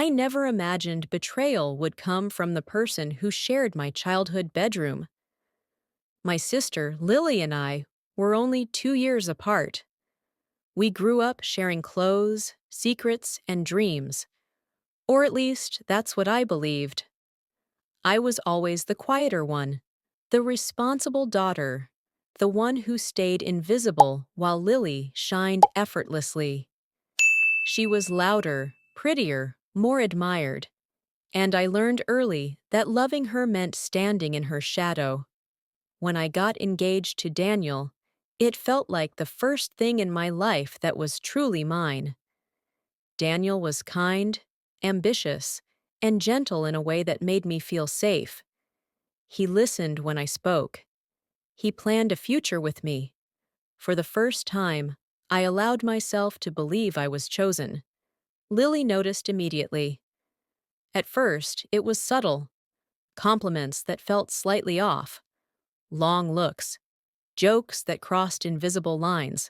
I never imagined betrayal would come from the person who shared my childhood bedroom. My sister, Lily, and I were only 2 years apart. We grew up sharing clothes, secrets, and dreams. Or at least, that's what I believed. I was always the quieter one, the responsible daughter, the one who stayed invisible while Lily shined effortlessly. She was louder, prettier, more admired, and I learned early that loving her meant standing in her shadow. When I got engaged to Daniel, it felt like the first thing in my life that was truly mine. Daniel was kind, ambitious, and gentle in a way that made me feel safe. He listened when I spoke. He planned a future with me. For the first time, I allowed myself to believe I was chosen. Lily noticed immediately. At first, it was subtle, compliments that felt slightly off, long looks, jokes that crossed invisible lines.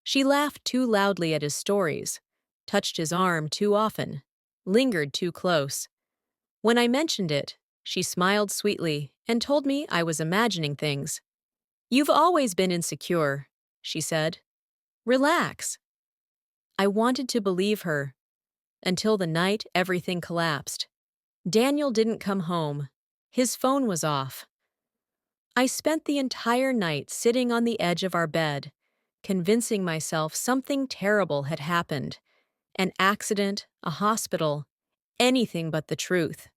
She laughed too loudly at his stories, touched his arm too often, lingered too close. When I mentioned it, she smiled sweetly and told me I was imagining things. "You've always been insecure," she said. "Relax." I wanted to believe her, until the night everything collapsed. Daniel didn't come home. His phone was off. I spent the entire night sitting on the edge of our bed, convincing myself something terrible had happened. An accident, a hospital, anything but the truth.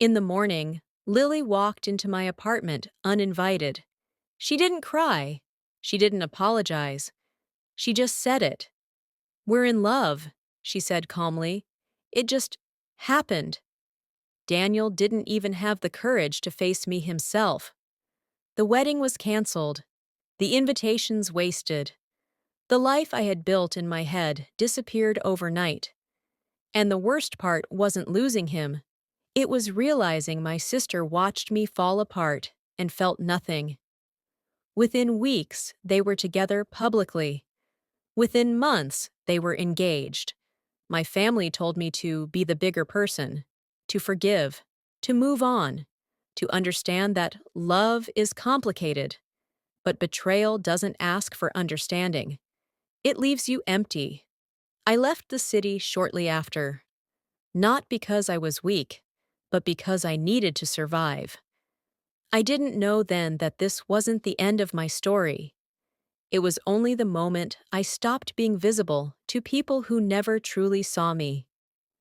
In the morning, Lily walked into my apartment uninvited. She didn't cry. She didn't apologize. She just said it. "We're in love," she said calmly. "It just happened." Daniel didn't even have the courage to face me himself. The wedding was canceled. The invitations wasted. The life I had built in my head disappeared overnight. And the worst part wasn't losing him. It was realizing my sister watched me fall apart and felt nothing. Within weeks, they were together publicly. Within months, they were engaged. My family told me to be the bigger person, to forgive, to move on, to understand that love is complicated, but betrayal doesn't ask for understanding. It leaves you empty. I left the city shortly after, not because I was weak, but because I needed to survive. I didn't know then that this wasn't the end of my story. It was only the moment I stopped being visible to people who never truly saw me.